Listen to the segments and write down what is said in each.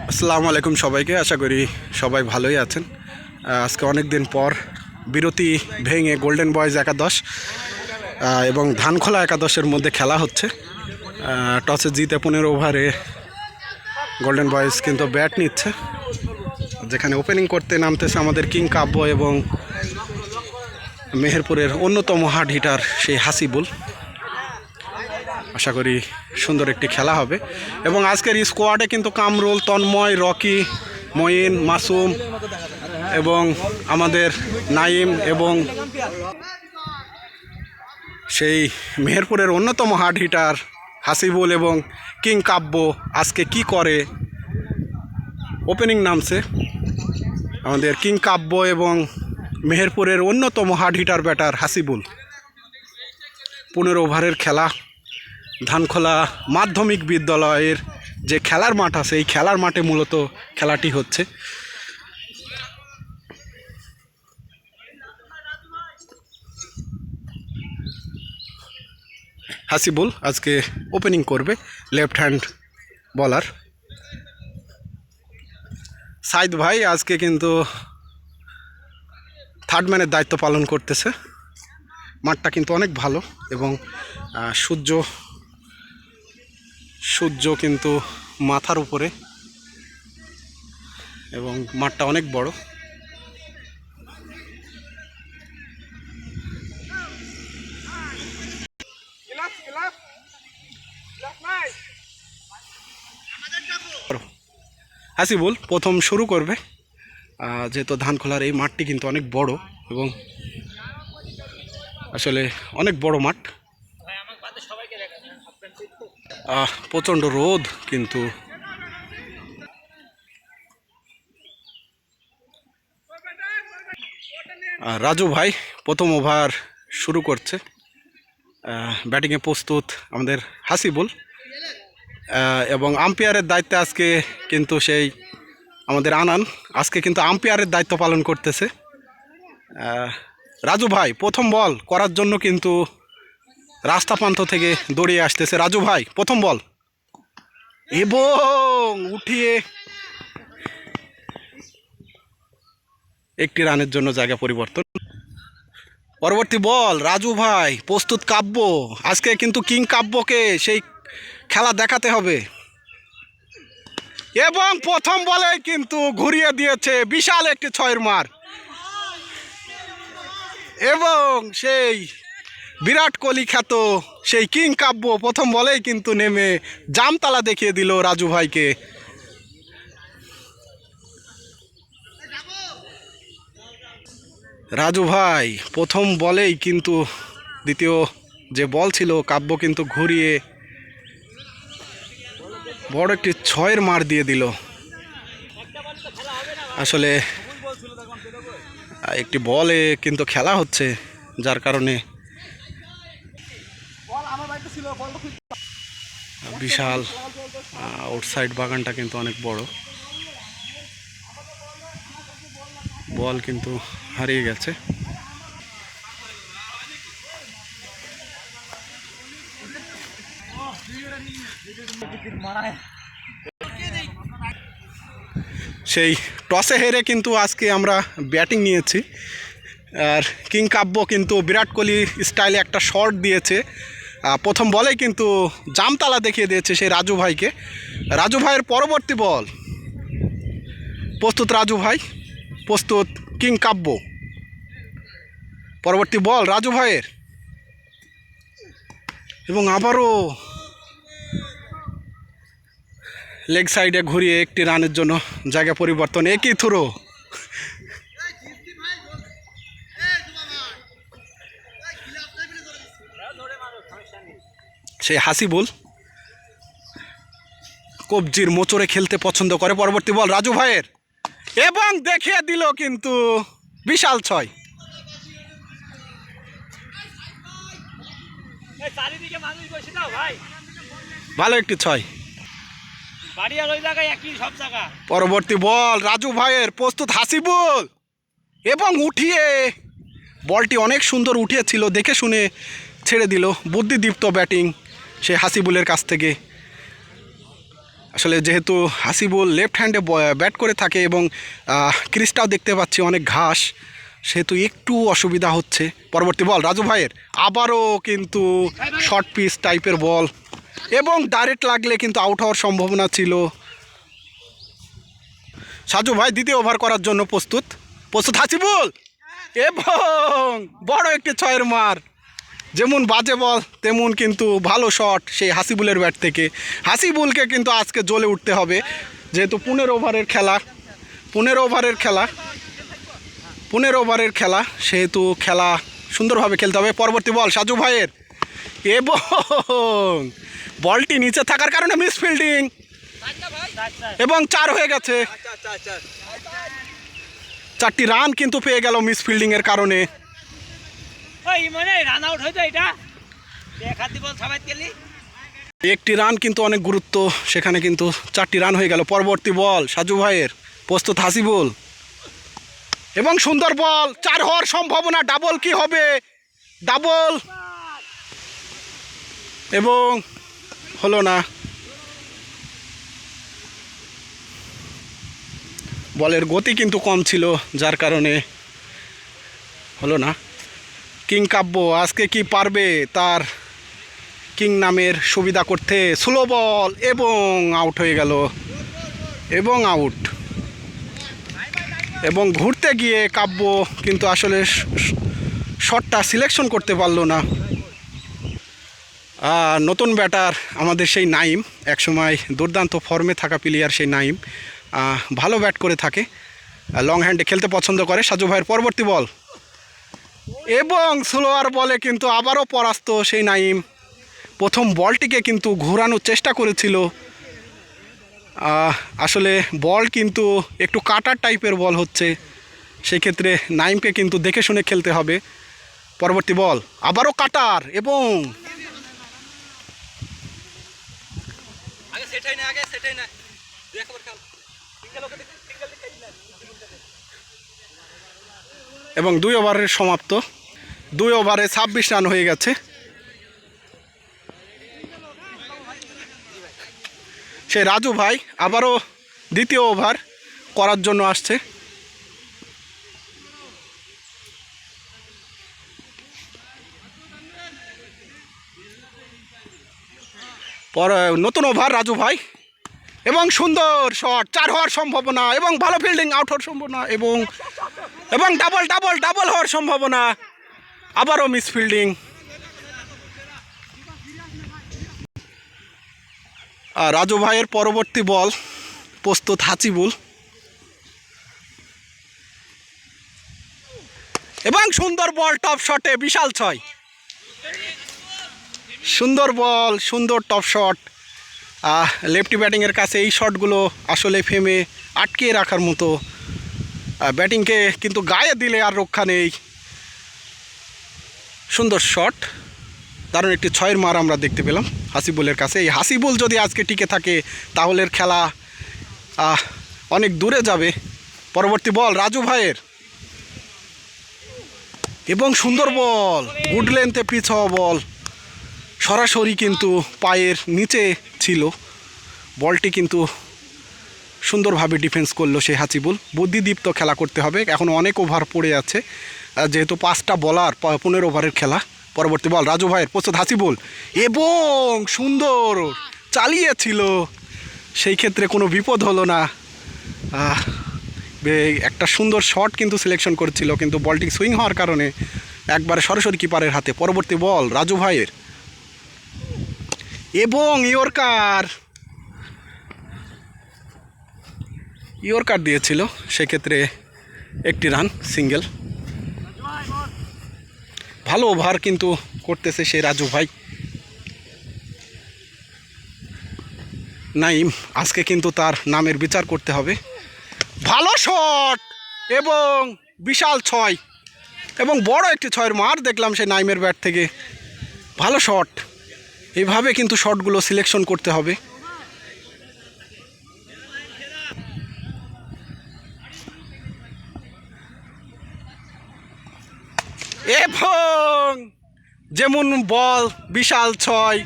আসসালামু আলাইকুম সবাইকে, আশা করি সবাই ভালোই আছেন। আজকে অনেক দিন পর বিরতি ভেঙে গোল্ডেন বয়েজ একাদশ এবং ধানখোলা একাদশের মধ্যে খেলা হচ্ছে। টসে জিতে 15 ওভারে গোল্ডেন বয়েজ কিন্তু ব্যাট নিচ্ছে, যেখানে ওপেনিং করতে নামতেছে আমাদের কিং কাব্য এবং মেহেরপুরের অন্যতম হার্ড হিটার সেই হাসিবুল। আশা করি সুন্দর একটি খেলা হবে এবং আজকের স্কোয়াডে কিন্তু কামরুল, তন্ময়, রকি, মঈন, মাসুম এবং আমাদের নাইম এবং সেই মেহেরপুরের অন্যতম হার্ড হিটার হাসিবুল এবং কিং কাব্য আজকে কি করে ওপেনিং নামছে। আমাদের কিং কাব্য এবং মেহেরপুরের অন্যতম হার্ড হিটার ব্যাটার হাসিবুল। 15 ওভারের খেলা, ধানখোলা মাধ্যমিক বিদ্যালয়ের যে খেলার মাঠ আছে এই খেলার মাঠে মূলত খেলাটি হচ্ছে। হাসিবুল আজকে ওপেনিং করবে, লেফট হ্যান্ড বলার। সাইদ ভাই আজকে কিন্তু থার্ড ম্যানের দায়িত্ব পালন করতেছে। মাঠটা কিন্তু অনেক ভালো এবং সূর্য কিন্তু মাথার উপরে এবং মাঠটা অনেক বড়। হাসিবুল প্রথম শুরু করবে, যেহেতু ধানখোলার এই মাঠটি কিন্তু অনেক বড় এবং আসলে অনেক বড় মাঠ। প্রচণ্ড রোদ কিন্তু রাজু ভাই প্রথম ওভার শুরু করছে। ব্যাটিংয়ে প্রস্তুত আমাদের হাসিবুল এবং আম্পায়ারের দায়িত্বে আজকে কিন্তু সেই আমাদের আনান আজকে কিন্তু আম্পায়ারের দায়িত্ব পালন করতেছে। রাজু ভাই প্রথম বল করার জন্য কিন্তু রাস্তা প্রান্ত থেকে দৌড়িয়ে আসতেছে। রাজু ভাই প্রথম বল এবং উঠিয়ে একটি রানের জন্য জায়গা পরিবর্তন। পরবর্তী বল রাজু ভাই প্রস্তুত কাব্য, আজকে কিন্তু কিং কাব্যকে সেই খেলা দেখাতে হবে এবং প্রথম বলে কিন্তু ঘুরিয়ে দিয়েছে বিশাল একটি 6-এর মার এবং সেই বিরাট কোহলি খ্যাত সেই কিং কাব্য প্রথম বলেই কিন্তু নেমে জামতালা দেখিয়ে দিল রাজু ভাইকে। রাজু ভাই প্রথম বলেই কিন্তু দ্বিতীয় যে বল ছিল কাব্য কিন্তু ঘুরিয়ে বড় একটি 6-এর মার দিয়ে দিল। আসলে একটি বলে কিন্তু খেলা হচ্ছে, যার কারণে বিশাল আউটসাইড বাগানটা কিন্তু অনেক বড়, বল কিন্তু হারিয়ে গেছে। সেই টসে হেরে কিন্তু আজকে আমরা ব্যাটিং নিয়েছি, আর কিং কাব্য কিন্তু বিরাট কোহলি স্টাইলে একটা শট দিয়েছে। প্রথম বলেই কিন্তু জামতালা দেখিয়ে দিয়েছে সেই রাজু ভাইকে। রাজু ভাইয়ের পরবর্তী বল প্রস্তুত, রাজু ভাই প্রস্তুত, কিং কাব্য পরবর্তী বল রাজু ভাইয়ের এবং আবারও লেগ সাইডে ঘুরিয়ে একটি রানের জন্য জায়গা পরিবর্তন। একই থ্রো সেই হাসিবুল কবজির মোচড়ে খেলতে পছন্দ করে। পরবর্তী বল রাজু ভাইয়ের এবং দেখিয়ে দিল কিন্তু বিশাল 6। ভালো একটি 6। পরবর্তী বল রাজু ভাইয়ের প্রস্তুত হাসিবুল এবং উঠিয়ে বলটি অনেক সুন্দর উঠিয়েছিল, দেখে শুনে ছেড়ে দিল। বুদ্ধিদীপ্ত ব্যাটিং সে হাসিবুলের কাছ থেকে। আসলে যেহেতু হাসিবুল লেফট হ্যান্ডে ব্যাট করে থাকে এবং ক্রিজটাও দেখতে পাচ্ছি অনেক ঘাস, সেহেতু একটু অসুবিধা হচ্ছে। পরবর্তী বল রাজু ভাইয়ের, আবারও কিন্তু শর্ট পিচ টাইপের বল এবং ডাইরেক্ট লাগলে কিন্তু আউট হওয়ার সম্ভাবনা ছিল। সাজু ভাই দ্বিতীয় ওভার করার জন্য প্রস্তুত হাসিবুল, এবং বড় একটি ছয়ের মার। যেমন বাজে বল তেমন কিন্তু ভালো শট সেই হাসিবুলের ব্যাট থেকে। হাসিবুলকে কিন্তু আজকে জ্বলে উঠতে হবে, যেহেতু 15 ওভারের খেলা, সেহেতু খেলা সুন্দরভাবে খেলতে হবে। পরবর্তী বল সাজু ভাইয়ের, এবং বলটি নিচে থাকার কারণে মিসফিল্ডিং, এবং 4 হয়ে গেছে। 4টি রান কিন্তু পেয়ে গেল মিসফিল্ডিংয়ের কারণে। একটি রান কিন্তু অনেক গুরুত্ব, সেখানে কিন্তু 4টি রান হয়ে গেল। পরবর্তী বল সাজু ভাইয়ের, প্রস্তুত হাসিবুল, এবং সুন্দর বল, 4 হওয়ার সম্ভাবনা। ডাবল কি হবে? ডাবল, এবং হলো না। বলের গতি কিন্তু কম ছিল, যার কারণে হলো না। কিং কাব্য আজকে কি পারবে তার কিং নামের সুবিধা করতে? স্লো বল, এবং আউট হয়ে গেল, এবং আউট। এবং ঘুরতে গিয়ে কাব্য কিন্তু আসলে শটটা সিলেকশন করতে পারলো না। নতুন ব্যাটার আমাদের সেই নাইম, একসময় দুর্দান্ত ফর্মে থাকা প্লেয়ার সেই নাইম, ভালো ব্যাট করে থাকে, লং হ্যান্ডে খেলতে পছন্দ করে। সাজু ভাইয়ের পরবর্তী বল, এবং স্লোয়ার বলে কিন্তু আবারও পরাস্ত সেই নাইম। প্রথম বলটিকে কিন্তু ঘোরানোর চেষ্টা করেছিল, আসলে বল কিন্তু একটু কাটার টাইপের বল হচ্ছে, সেই ক্ষেত্রে নাইমকে কিন্তু দেখে শুনে খেলতে হবে। পরবর্তী বল আবারও কাটার, এবং 2 ওভারের সমাপ্ত। 2 ওভারে 26 রান হয়ে গেছে। সে রাজু ভাই আবারও দ্বিতীয় ওভার করার জন্য আসছে। নতুন ওভার রাজু ভাই, এবং সুন্দর শট, 4 হওয়ার সম্ভাবনা, এবং ভালো ফিল্ডিং, আউট হওয়ার সম্ভাবনা, এবং ডাবল হওয়ার সম্ভাবনা, আবারও মিস ফিল্ডিং। রাজু ভাইয়ের পরবর্তী বল, প্রস্তুত হাসিবুল, এবং সুন্দর বল, টপ শটে বিশাল 6। সুন্দর বল, সুন্দর টপ শট। লেফটি ব্যাটিংয়ের কাছে এই শটগুলো আসলে ফেমে আটকে রাখার মতো। ব্যাটিংকে কিন্তু গায়ে দিলে আর রক্ষা নেই। সুন্দর শট, দারুণ একটি 6-এর মার আমরা দেখতে পেলাম হাসিবুলের কাছে। এই হাসিবুল যদি আজকে টিকে থাকে তাহলে খেলা অনেক দূরে যাবে। পরবর্তী বল রাজু ভাইয়ের, এবং সুন্দর বল, গুড লেন্থে পিচ হওয়া বল, সরাসরি কিন্তু পায়ের নিচে ছিল। বলটি কিন্তু সুন্দরভাবে ডিফেন্স করলো সেই হাসিবুল। বুদ্ধিদীপ্ত খেলা করতে হবে, এখন অনেক ওভার পড়ে আছে, যেহেতু 5টা বলার 15 ওভারের খেলা। পরবর্তী বল রাজু ভাইয়ের, প্রস্তুত হাসিবুল, এবং সুন্দর চালিয়েছিল, সেই ক্ষেত্রে কোনো বিপদ হলো না। একটা সুন্দর শট কিন্তু সিলেকশন করেছিল, কিন্তু বলটি সুইং হওয়ার কারণে একবারে সরাসরি কিপারের হাতে। পরবর্তী বল রাজু ভাইয়ের, এবং ইয়র্কার দিয়েছিল, সেক্ষেত্রে একটি রান, সিঙ্গেল। ভালো ওভার কিন্তু করতেছে সেই রাজু ভাই। নাইম আজকে কিন্তু তার নামের বিচার করতে হবে। ভালো শট, এবং বিশাল 6, এবং বড় একটি 6-এর মার দেখলাম সেই নাইমের ব্যাট থেকে। ভালো শট, এইভাবে কিন্তু শটগুলো সিলেকশন করতে হবে। এবং যেমন বল বিশাল ছয়।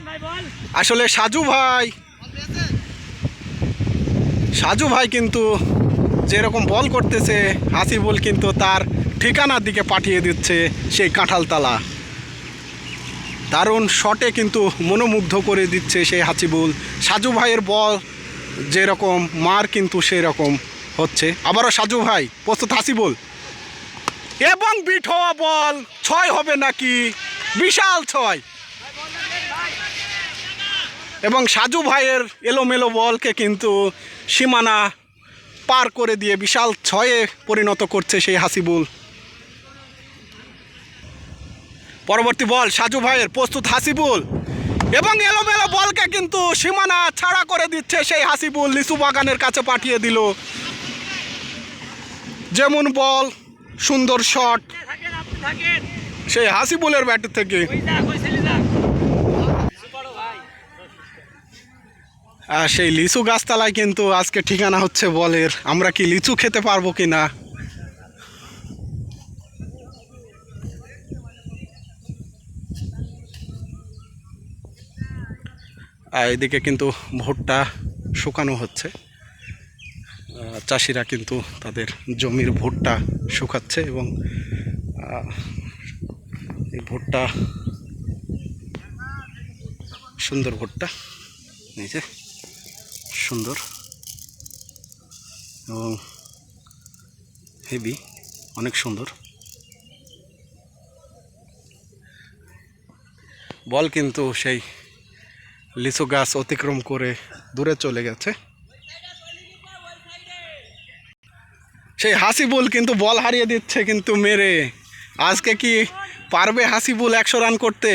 আসলে সাজু ভাই কিন্তু যেরকম বল করতেছে, হাসিবুল কিন্তু তার ঠিকানার দিকে পাঠিয়ে দিচ্ছে সেই কাঁঠালতলা। দারুণ শটে কিন্তু মনোমুগ্ধ করে দিচ্ছে সেই হাসিবুল। সাজু ভাইয়ের বল যেরকম মার কিন্তু সেই রকম হচ্ছে। আবারও সাজু ভাই প্রস্তুত, হাসিবুল এবং বিট হওয়া বল। ছয় হবে নাকি? বিশাল ছয়। এবং সাজু ভাইয়ের এলোমেলো বলকে কিন্তু সীমানা পার করে দিয়ে বিশাল ছয়ে পরিণত করছে সেই হাসিবুল। পরবর্তী বল সাজু ভাইয়ের, প্রস্তুত হাসিবুল এবং এলোমেলো বলকে কিন্তু সীমানা ছাড়া করে দিচ্ছে সেই হাসিবুল। লিচু বাগানের কাছে পাঠিয়ে দিল। যেমন বল, সুন্দর শট সেই হাসিবুলের ব্যাট থেকে। সেই লিচু গাছতলায় কিন্তু আজকে ঠিকানা হচ্ছে বলের। আমরা কি লিচু খেতে পারবো কি না? এদিকে কিন্তু ভুট্টা শুকানো হচ্ছে। চাষিরা কিন্তু তাদের জমির ভুট্টা শুকাচ্ছে এবং এই ভুট্টা সুন্দর ভুট্টা, এই যে সুন্দর এবং হেভি, অনেক সুন্দর বল। কিন্তু সেই লিচু গাছ অতিক্রম করে দূরে চলে গেছে সেই হাসিবুল। কিন্তু বল হারিয়ে দিচ্ছে কিন্তু মেরে। আজকে কি পারবে হাসিবুল 100 রান করতে?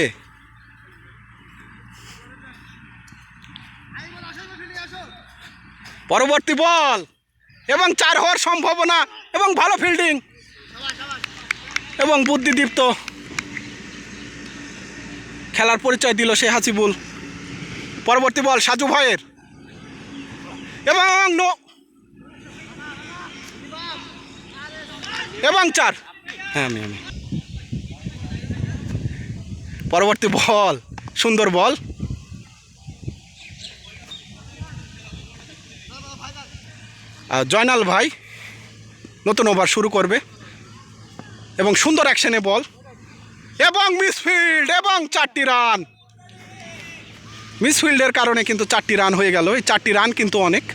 পরবর্তী বল এবং 4 হওয়ার সম্ভাবনা এবং ভালো ফিল্ডিং এবং বুদ্ধিদীপ্ত খেলার পরিচয় দিল সেই হাসিবুল। পরবর্তী বল সাজু ভাইয়ের এবং 4। হ্যাঁ আমি পরবর্তী বল, সুন্দর বল জয়নাল ভাই নতুন ওভার শুরু করবে এবং সুন্দর অ্যাকশনে বল এবং মিসফিল্ড এবং 4টি রান। মিসফিল্ডের কারণে কিন্তু 4টি রান হয়ে গেল। এই 4টি রান কিন্তু অনেক।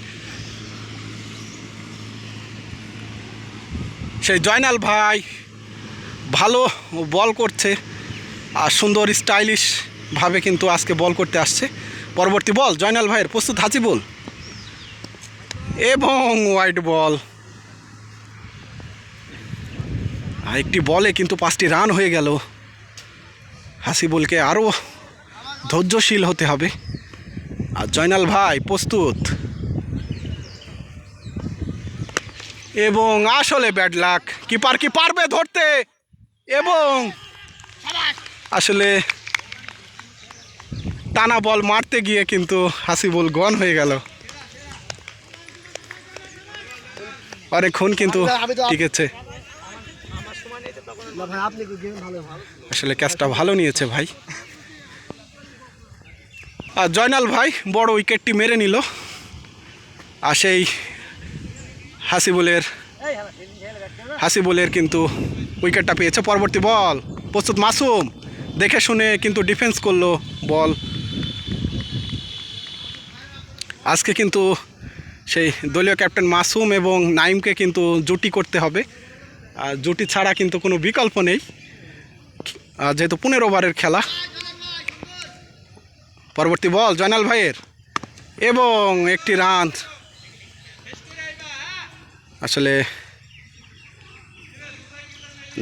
সেই জয়নাল ভাই ভালো বল করছে আর সুন্দর স্টাইলিশ ভাবে কিন্তু আজকে বল করতে আসছে। পরবর্তী বল জয়নাল ভাইয়ের, প্রস্তুত হাসিবুল এবং ওয়াইড বল। একটি বলে কিন্তু 5টি রান হয়ে গেল। হাসিবুলকে আরও ধৈর্যশীল হতে হবে। আর জয়নাল ভাই প্রস্তুত এবং আসলে ব্যাড লাক। কিপার কি পারবে ধরতে? এবং আসলে টানা বল মারতে গিয়ে কিন্তু হাসিবুল গন হয়ে গেল। অনেকক্ষণ কিন্তু টিকেছে। আসলে ক্যাচটা ভালো নিয়েছে ভাই। আর জয়নাল ভাই বড় উইকেটটি মেরে নিল। আর সেই হাসিবুলের কিন্তু উইকেটটা পেয়েছে। পরবর্তী বল, প্রস্তুত মাসুম, দেখে শুনে কিন্তু ডিফেন্স করলো বল। আজকে কিন্তু সেই দলীয় ক্যাপ্টেন মাসুম এবং নাইমকে কিন্তু জুটি করতে হবে। আর জুটি ছাড়া কিন্তু কোনো বিকল্প নেই, যেহেতু 15 ওভারের খেলা। পরবর্তী বল জয়নাল ভাইয়ের এবং একটি রান। আসলে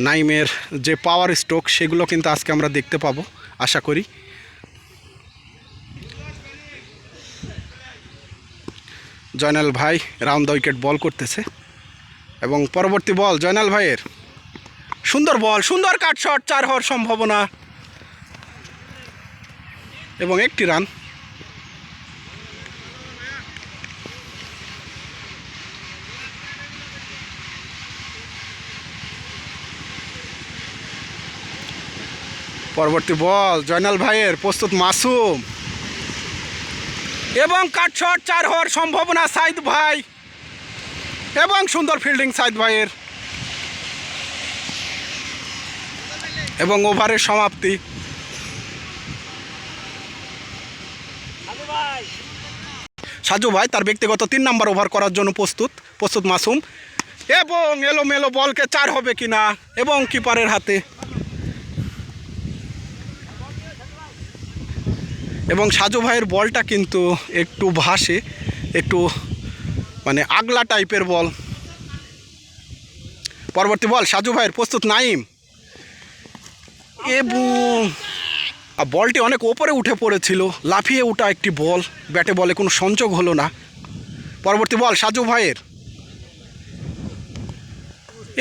নাইমের যে পাওয়ার স্ট্রোক সেগুলো কিন্তু আজকে আমরা দেখতে পাবো আশা করি। জয়নাল ভাই রাউন্ড দ্য উইকেট বল করতেছে এবং পরবর্তী বল জয়নাল ভাইয়ের, সুন্দর বল, সুন্দর কাট শট, 4 হওয়ার সম্ভাবনা এবং একটি রান। পরবর্তী বল জয়নাল ভাইয়ের, প্রস্তুত মাসুম, এবং কাট শট, 4 হওয়ার সম্ভাবনা সাইদ ভাই, এবং সুন্দর ফিল্ডিং সাইদ ভাইয়ের, এবং ওভারের সমাপ্তি। সাজু ভাই তার ব্যক্তিগত 3 নম্বর ওভার করার জন্য প্রস্তুত মাসুম, এবং এলোমেলো বলকে 4 হবে কিনা, এবং কিপারের হাতে, এবং সাজু ভাইয়ের বলটা কিন্তু একটু ভাসে, একটু মানে আগলা টাইপের বল। পরবর্তী বল সাজু ভাইয়ের, প্রস্তুত নাইম, এবং বলটি অনেক ওপরে উঠে পড়েছিল, লাফিয়ে ওঠা একটি বল, ব্যাটে বলে কোনো সংযোগ হলো না। পরবর্তী বল সাজু ভাইয়ের,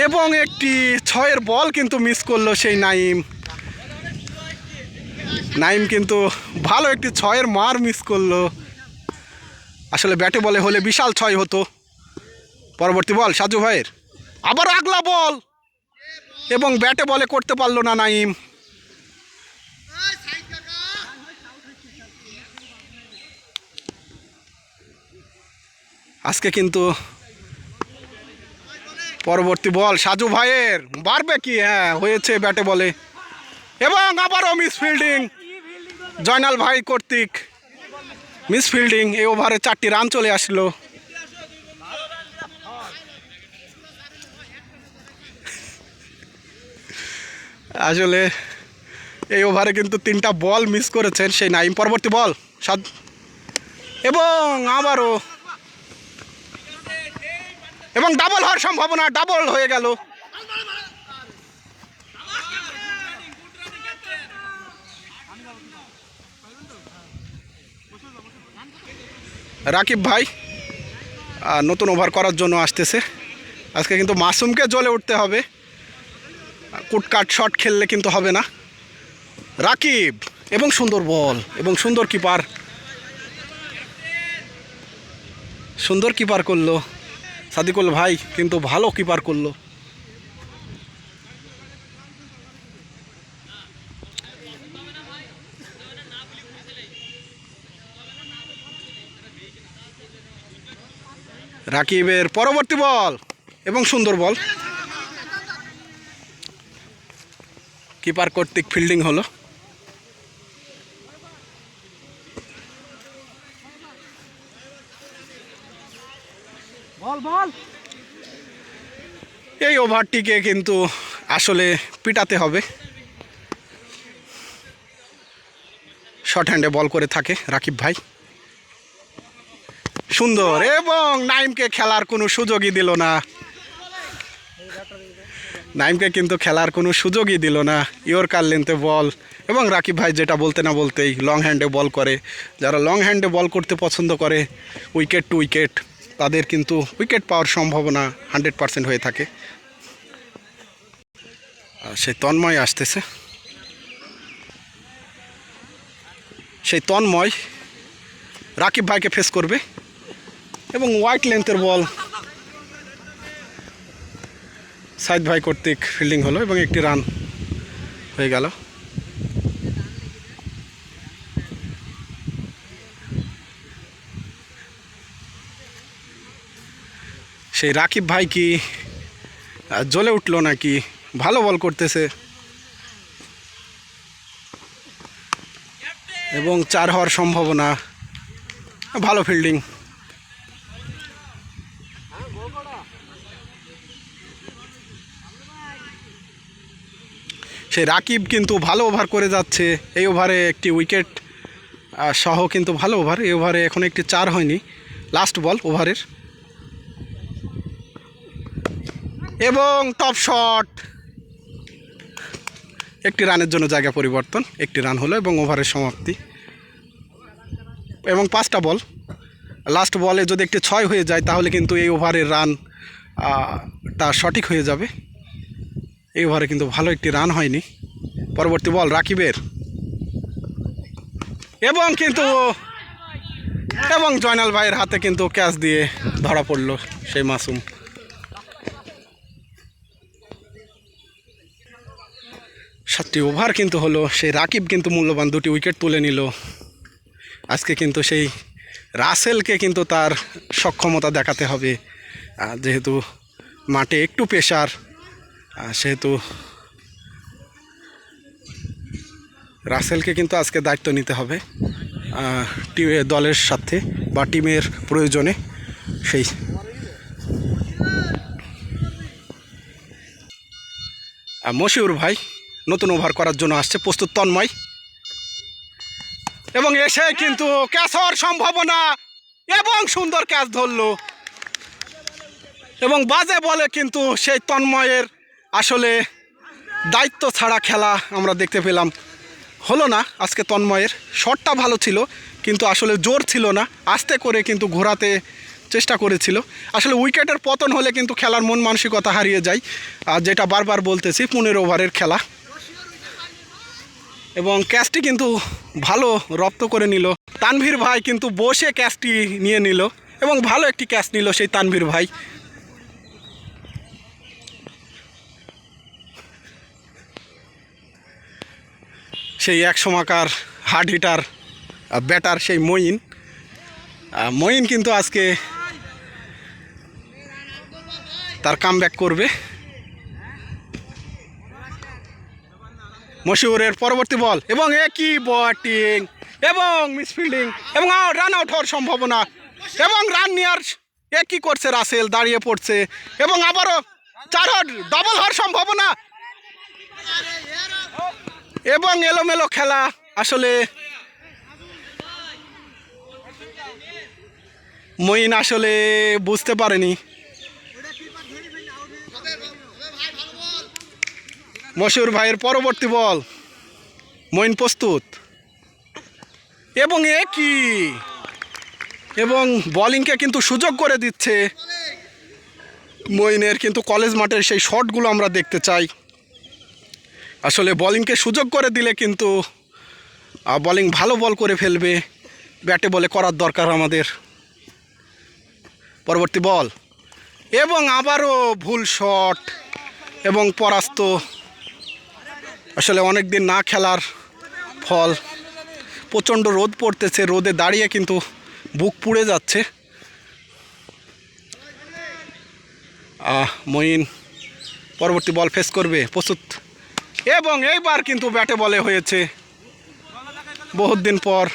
এবং একটি 6-এর বল কিন্তু মিস করলো সেই নাইম কিন্তু ভালো একটি 6-এর মার মিস করলো, আসলে ব্যাটে বলে হলে বিশাল 6 হতো। পরবর্তী বল সাজু ভাইয়ের, আবার আগলা বল, এবং ব্যাটে বলে করতে পারলো না নাইম। আজকে কিন্তু পরবর্তী বল সাজু ভাইয়ের, বাড়বে কি, হ্যাঁ হয়েছে ব্যাটে বলে, এবং আবারও মিস ফিল্ডিং জয়নাল ভাই কর্তৃক, মিস ফিল্ডিং। এই ওভারে 4টি রান চলে আসলো। আসলে এই ওভারে কিন্তু 3টা বল মিস করেছেন সেই নাইম। পরবর্তী বল এবং আবারও, এবং ডাবল হওয়ার সম্ভাবনা, ডাবল হয়ে গেল। রাকিব ভাই নতুন ওভার করার জন্য আসতেছে। আজকে কিন্তু মাসুমকে জ্বলে উঠতে হবে, কুটকাট শট খেললে কিন্তু হবে না। রাকিব, এবং সুন্দর বল, এবং সুন্দর কিপার করলো সাদিকুল ভাই, কিন্তু ভালো কিপার করলো। রাকিবের পরবর্তী বল, এবং সুন্দর বল, কিপার কর্তৃক ফিল্ডিং হলো। এই ওভারটিকে কিন্তু আসলে পিটাতে হবে। শর্ট হ্যান্ডে বল করে থাকে রাকিব ভাই, সুন্দর, এবং নাইমকে খেলার কোনো সুযোগই দিল না। নাইমকে কিন্তু খেলার কোনো সুযোগই দিল না। ইয়র্কার লেন্থে বল, এবং রাকিব ভাই যেটা বলতে না বলতেই লং হ্যান্ডে বল করে। যারা লং হ্যান্ডে বল করতে পছন্দ করে উইকেট টু উইকেট, তাদের কিন্তু উইকেট পাওয়ার সম্ভাবনা 100% হয়ে থাকে। সেই তন্ময় আসতেছে, সেই তন্ময় রাকিব ভাইকে ফেস করবে, এবং ওয়াইড লেন্থের বল সাইদ ভাই কর্তৃক ফিল্ডিং হলো, এবং একটি রান হয়ে গেল। সেই রাকিব ভাই কি জ্বলে উঠলো নাকি, ভালো বল করতেছে, এবং 4 হওয়ার সম্ভাবনা, ভালো ফিল্ডিং। সেই রাকিব কিন্তু ভালো ওভার করে যাচ্ছে। এই ওভারে একটি উইকেট সহ কিন্তু ভালো ওভার। এই ওভারে এখন একটি 4 হয়নি, লাস্ট বল ওভারের, এবং টপ শট, একটি রানের জন্য জায়গা পরিবর্তন, একটি রান হলো, এবং ওভারের সমাপ্তি। এবং 5টা বল, লাস্ট বলে যদি একটি 6 হয়ে যায় তাহলে কিন্তু এই ওভারের রান তা সঠিক হয়ে যাবে। এই ওভারে কিন্তু ভালো একটি রান হয়নি। পরবর্তী বল রাকিবের, এবং কিন্তু এবং জয়নাল ভাইয়ের হাতে কিন্তু ক্যাচ দিয়ে ধরা পড়লো সেই মাসুম। 7টি ওভার কিন্তু হলো, সেই রাকিব কিন্তু মূল্যবান 2টি উইকেট তুলে নিল। আজকে কিন্তু সেই রাসেলকে কিন্তু তার সক্ষমতা দেখাতে হবে, যেহেতু মাঠে একটু প্রেশার, সেহেতু রাসেলকে কিন্তু আজকে দায়িত্ব নিতে হবে দলের সাথে বা টিমের প্রয়োজনে। সেই মশিউর ভাই নতুন ওভার করার জন্য আসছে, প্রস্তুত তন্ময়, এবং এসে কিন্তু ক্যাচ হওয়ার সম্ভাবনা, এবং সুন্দর ক্যাচ ধরলো, এবং বাজে বলে কিন্তু সেই তন্ময়ের আসলে দায়িত্ব ছাড়া খেলা আমরা দেখতে পেলাম। হলো না আজকে তন্ময়ের, শটটা ভালো ছিল কিন্তু আসলে জোর ছিল না, আস্তে করে কিন্তু ঘোরাতে চেষ্টা করেছিল। আসলে উইকেটের পতন হলে কিন্তু খেলার মন মানসিকতা হারিয়ে যায়, আর যেটা বারবার বলতেছি 15 ওভারের খেলা। এবং ক্যাচটি কিন্তু ভালো রপ্ত করে নিল তানভীর ভাই, কিন্তু বসে ক্যাচটি নিয়ে নিল এবং ভালো একটি ক্যাচ নিল সেই তানভীর ভাই। সেই এক সময়কার হার্ড হিটার ব্যাটার সেই মঈন কিন্তু আজকে তার কামব্যাক করবে। মশিউরের পরবর্তী বল, এবং একই ব্যাটিং এবং মিসফিল্ডিং এবং রান আউট হওয়ার সম্ভাবনা, এবং রান নেওয়ার একই করছে রাসেল, দাঁড়িয়ে পড়ছে এবং আবারও 4 রান ডবল হওয়ার সম্ভাবনা, এবং এলোমেলো খেলা। আসলে মঈন আসলে বুঝতে পারেনি। মশিউর ভাইয়ের পরবর্তী বল, মঈন প্রস্তুত, এবং একই, এবং বোলিংকে কিন্তু সুযোগ করে দিচ্ছে মঈনের। কিন্তু কলেজ মাঠের সেই শটগুলো আমরা দেখতে চাই। আসলে বোলিংকে সুযোগ করে দিলে কিন্তু বোলিং ভালো বল করে ফেলবে, ব্যাটে বলে করার দরকার আমাদের। পরবর্তী বল, এবং আবারও ভুল শট এবং পরাস্ত। আসলে অনেক দিন না খেলার ফল, প্রচণ্ড রোদ পড়তেছে, রোদে দাঁড়িয়ে কিন্তু বুক পুড়ে যাচ্ছে। মঈন পরবর্তী বল ফেস করবে, প্রস্তুত, এবং এইবার কিন্তু ব্যাটে বলে হয়েছে বহুত দিন পর।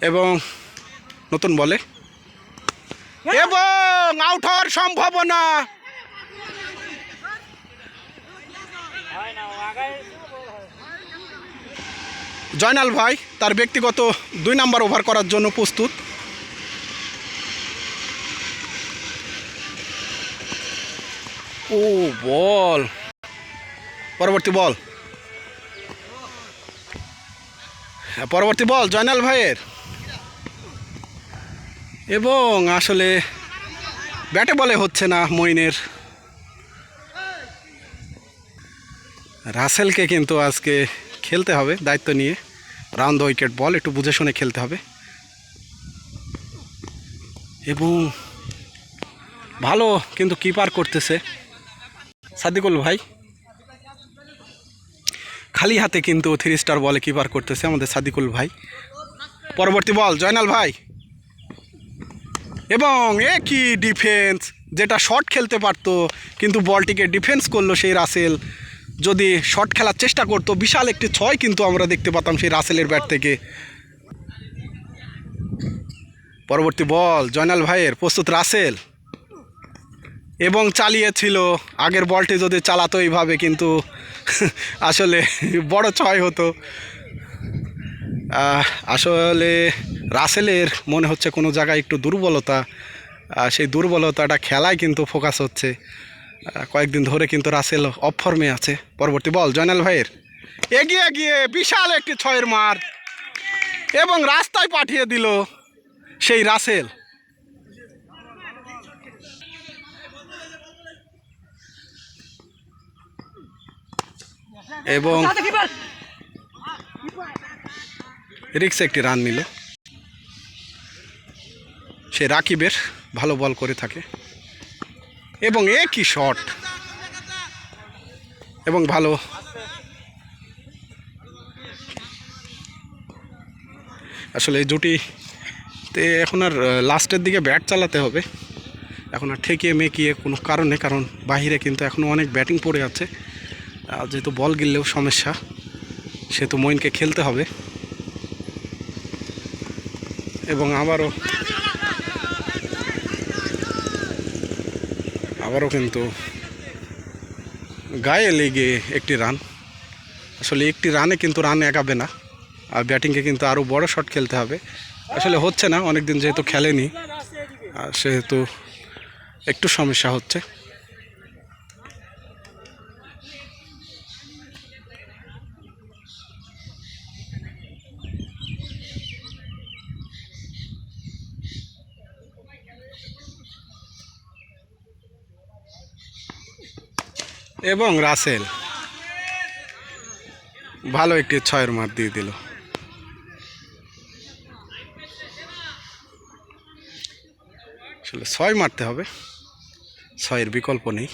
এবং নতুন বলে, এবং আউট হওয়ার সম্ভাবনা, জয়নাল ভাই তার ব্যক্তিগত 2 নাম্বার ওভার করার জন্য প্রস্তুত। ও বল, পরবর্তী বল, পরবর্তী বল জয়নাল ভাইয়ের, এবং আসলে ব্যাটে বলে হচ্ছে না মঈনের। রাসেলকে কিন্তু আজকে খেলতে হবে দায়িত্ব নিয়ে, রাউন্ড দ্য উইকেট বল একটু বুঝে শুনে খেলতে হবে। এবং ভালো কিন্তু কিপার করতেছে সাদিকুল ভাই, খালি হাতে কিন্তু 3 স্টার বলে কিপার করতেছে আমাদের সাদিকুল ভাই। পরবর্তী বল জয়নাল ভাই, এবং একই ডিফেন্স, যেটা শট খেলতে পারতো কিন্তু বলটিকে ডিফেন্স করলো সেই রাসেল। যদি শট খেলার চেষ্টা করতো, বিশাল একটি 6 কিন্তু আমরা দেখতে পেতাম সেই রাসেলের ব্যাট থেকে। পরবর্তী বল জয়নাল ভাইয়ের, প্রস্তুত রাসেল, এবং চালিয়েছিল। আগের বলটি যদি চালাতো এইভাবে কিন্তু আসলে বড় 6 হতো। আসলে রাসেলের মনে হচ্ছে কোনো জায়গায় একটু দুর্বলতা, সেই দুর্বলতাটা খেলায় কিন্তু ফোকাস হচ্ছে। কয়েকদিন ধরে কিন্তু রাসেল অফ ফর্মে আছে। পরবর্তী বল জয়নাল ভাইয়ের, এগিয়ে গিয়ে বিশাল একটি 6-এর মার, এবং রাস্তায় পাঠিয়ে দিল সেই রাসেল। এবং রিক্স একটি রান নিল। সে রাকিবের, ভালো বল করে থাকে এবং একই শট এবং ভালো। আসলে এই জুটিতে এখন আর লাস্টের দিকে ব্যাট চালাতে হবে, এখন আর ঠেকিয়ে মেকিয়ে কোনো কারণে, কারণ বাহিরে কিন্তু এখনও অনেক ব্যাটিং পড়ে আছে। যেহেতু বল গিললেও সমস্যা, সেহেতু মঈনকে খেলতে হবে। এবং আবারও কিন্তু গায়ে লেগে একটি রান। আসলে একটি রানে কিন্তু রান এগাবে না, আর ব্যাটিংকে কিন্তু আরও বড় শট খেলতে হবে। আসলে হচ্ছে না, অনেক দিন যেহেতু খেলেনি, সেহেতু একটু সমস্যা হচ্ছে। এবং রাসেল ভালো একটি 6-এর মার দিয়ে দিল। আসলে 6 মারতে হবে, 6-এর বিকল্প নেই।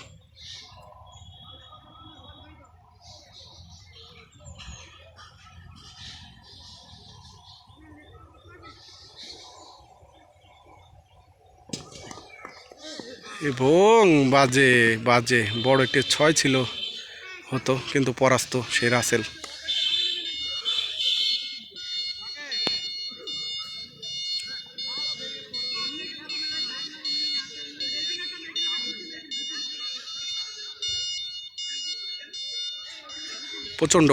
এবং বাজে বাজে বড় একটি 6 ছিল হতো, কিন্তু পরাস্ত সেই রাসেল। প্রচণ্ড